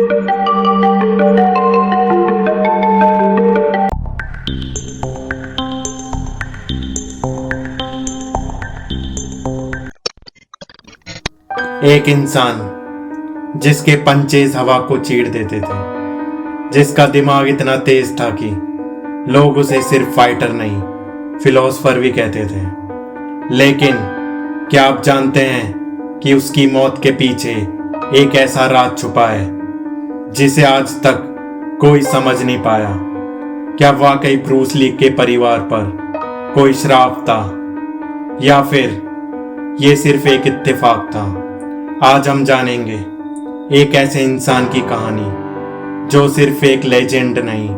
एक इंसान जिसके पंचेज हवा को चीर देते थे, जिसका दिमाग इतना तेज था कि लोग उसे सिर्फ फाइटर नहीं फिलोसफर भी कहते थे। लेकिन क्या आप जानते हैं कि उसकी मौत के पीछे एक ऐसा राज छुपा है जिसे आज तक कोई समझ नहीं पाया? क्या वाकई ब्रूस ली के परिवार पर कोई श्राप था या फिर ये सिर्फ एक इत्तेफाक था? आज हम जानेंगे एक ऐसे इंसान की कहानी जो सिर्फ एक लेजेंड नहीं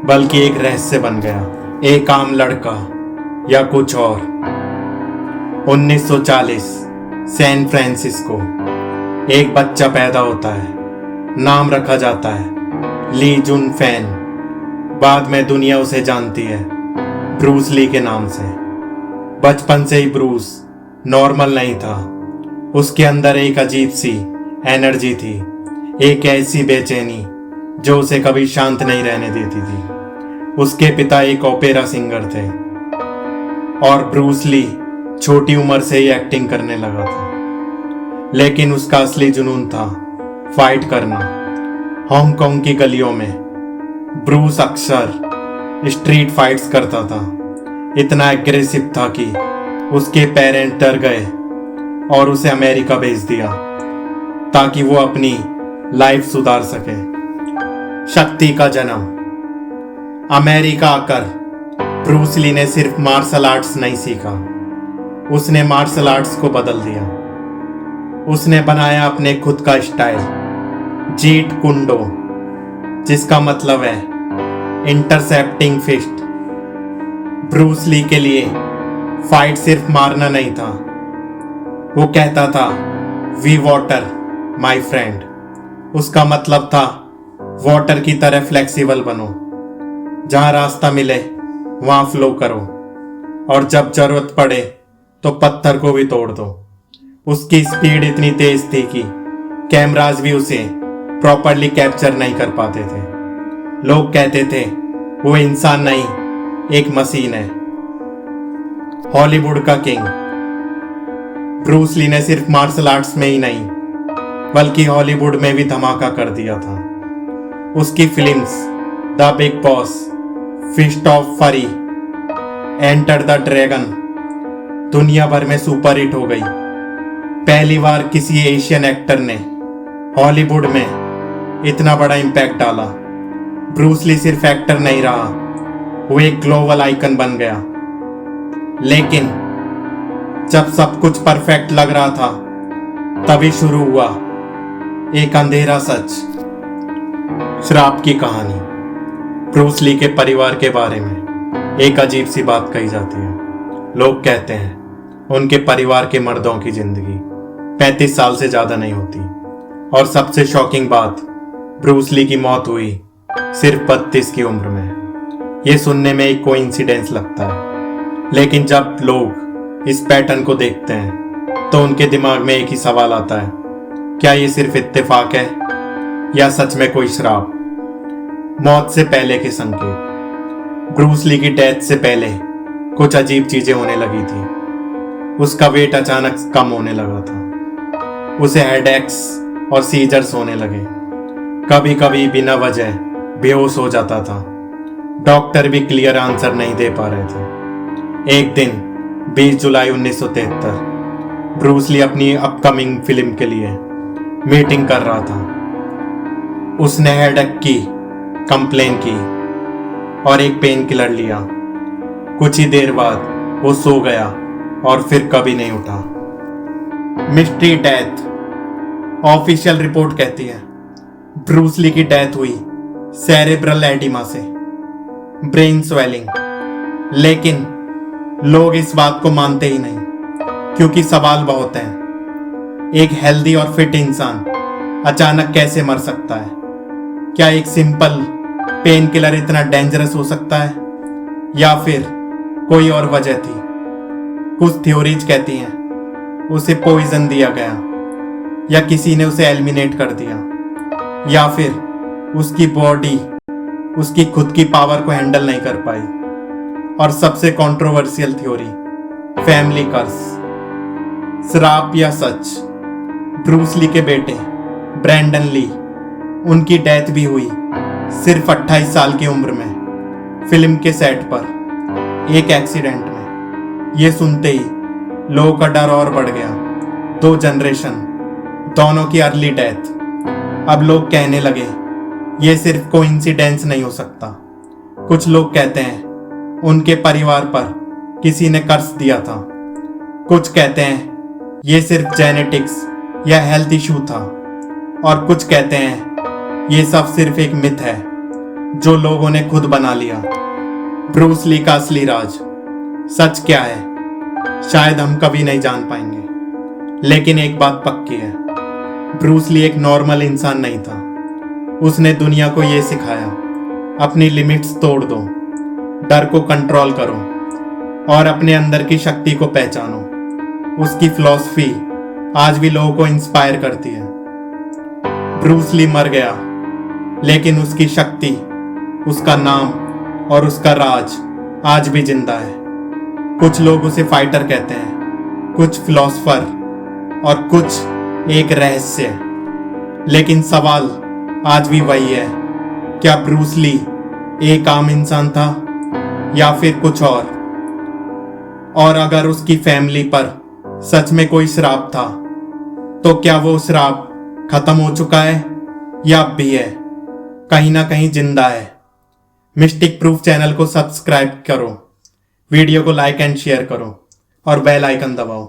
बल्कि एक रहस्य बन गया। एक आम लड़का या कुछ और। 1940 सैन फ्रांसिस्को। एक बच्चा पैदा होता है, नाम रखा जाता है ली जुन फैन। बाद में दुनिया उसे जानती है ब्रूस ली के नाम से। बचपन से ही ब्रूस नॉर्मल नहीं था। उसके अंदर एक अजीब सी एनर्जी थी, एक ऐसी बेचैनी जो उसे कभी शांत नहीं रहने देती थी। उसके पिता एक ओपेरा सिंगर थे और ब्रूस ली छोटी उम्र से ही एक्टिंग करने लगा था। लेकिन उसका असली जुनून था फाइट करना। हांगकांग की गलियों में ब्रूस अक्सर स्ट्रीट फाइट्स करता था। इतना एग्रेसिव था कि उसके पेरेंट्स डर गए और उसे अमेरिका भेज दिया ताकि वो अपनी लाइफ सुधार सके। शक्ति का जन्म। अमेरिका आकर ब्रूस ली ने सिर्फ मार्शल आर्ट्स नहीं सीखा, उसने मार्शल आर्ट्स को बदल दिया। उसने बनाया अपने खुद का स्टाइल, जीट कुंडो, जिसका मतलब है इंटरसेप्टिंग फिस्ट। ब्रूस ली के लिए फाइट सिर्फ मारना नहीं था, वो कहता था वी वाटर माई फ्रेंड। उसका मतलब था वाटर की तरह फ्लेक्सिबल बनो, जहां रास्ता मिले वहां फ्लो करो और जब जरूरत पड़े तो पत्थर को भी तोड़ दो। उसकी स्पीड इतनी तेज थी कि कैमराज भी उसे प्रॉपरली कैप्चर नहीं कर पाते थे। लोग कहते थे वो इंसान नहीं, एक मशीन है। हॉलीवुड का किंग। ब्रूस ली ने सिर्फ मार्शल आर्ट्स में ही नहीं बल्कि हॉलीवुड में भी धमाका कर दिया था। उसकी films the big boss, fist of fury, enter the dragon दुनिया भर में सुपर हिट हो गई। पहली बार किसी एशियन एक्टर ने हॉलीवुड में इतना बड़ा इम्पैक्ट डाला। ब्रूस ली सिर्फ एक्टर नहीं रहा, वो एक ग्लोबल आइकन बन गया। लेकिन जब सब कुछ परफेक्ट लग रहा था तभी शुरू हुआ एक अंधेरा सच। श्राप की कहानी। ब्रूस ली के परिवार के बारे में एक अजीब सी बात कही जाती है। लोग कहते हैं उनके परिवार के मर्दों की जिंदगी 35 साल से ज्यादा नहीं होती। और सबसे शॉकिंग बात, ब्रूस ली की मौत हुई सिर्फ 32 की उम्र में। यह सुनने में एक कोइंसिडेंस लगता है, लेकिन जब लोग इस पैटर्न को देखते हैं तो उनके दिमाग में एक ही सवाल आता है, क्या ये सिर्फ इत्तेफाक है या सच में कोई श्राप? मौत से पहले के संकेत। ब्रूस ली की डेथ से पहले कुछ अजीब चीजें होने लगी थी। उसका वेट अचानक कम होने लगा था, उसे हेडेक्स और सीजर्स होने लगे, कभी कभी बिना वजह बेहोश हो जाता था। डॉक्टर भी क्लियर आंसर नहीं दे पा रहे थे। एक दिन 20 जुलाई 1973 ब्रूस ली अपनी अपकमिंग फिल्म के लिए मीटिंग कर रहा था। उसने हेडेक की कंप्लेन की और एक पेन किलर लिया। कुछ ही देर बाद वो सो गया और फिर कभी नहीं उठा। Mystery death. ऑफिशियल रिपोर्ट कहती है ब्रूस ली की डेथ हुई सेरेब्रल एडिमा से, ब्रेन स्वेलिंग। लेकिन लोग इस बात को मानते ही नहीं क्योंकि सवाल बहुत हैं। एक हेल्दी और फिट इंसान अचानक कैसे मर सकता है? क्या एक सिंपल पेन किलर इतना डेंजरस हो सकता है या फिर कोई और वजह थी? कुछ थ्योरीज कहती हैं उसे पॉइजन दिया गया या किसी ने उसे एलिमिनेट कर दिया या फिर उसकी बॉडी उसकी खुद की पावर को हैंडल नहीं कर पाई। और सबसे कंट्रोवर्शियल थ्योरी, फैमिली कर्स, श्राप या सच। ब्रूस ली के बेटे ब्रैंडन ली, उनकी डेथ भी हुई सिर्फ 28 साल की उम्र में, फिल्म के सेट पर एक एक्सीडेंट में। ये सुनते ही लोगों का डर और बढ़ गया। 2 जनरेशन, दोनों की अर्ली डेथ। अब लोग कहने लगे ये सिर्फ कोइंसिडेंस नहीं हो सकता। कुछ लोग कहते हैं उनके परिवार पर किसी ने कर्स दिया था। कुछ कहते हैं ये सिर्फ जेनेटिक्स या हेल्थ इशू था। और कुछ कहते हैं ये सब सिर्फ एक मिथ है जो लोगों ने खुद बना लिया। ब्रूस ली का असली राज, सच क्या है, शायद हम कभी नहीं जान पाएंगे। लेकिन एक बात पक्की है, ब्रूस ली एक नॉर्मल इंसान नहीं था। उसने दुनिया को ये सिखाया, अपनी लिमिट्स तोड़ दो, डर को कंट्रोल करो और अपने अंदर की शक्ति को पहचानो। उसकी फिलॉसफी आज भी लोगों को इंस्पायर करती है। ब्रूस ली मर गया, लेकिन उसकी शक्ति, उसका नाम और उसका राज आज भी जिंदा है। कुछ लोग उसे फाइटर कहते हैं, कुछ फिलॉसफर और कुछ एक रहस्य। लेकिन सवाल आज भी वही है, क्या ब्रूस ली एक आम इंसान था या फिर कुछ और अगर उसकी फैमिली पर सच में कोई श्राप था, तो क्या वो श्राप खत्म हो चुका है या अब भी है, कहीं ना कहीं जिंदा है? मिस्टिक प्रूफ चैनल को सब्सक्राइब करो, वीडियो को लाइक एंड शेयर करो और बेल आइकन दबाओ।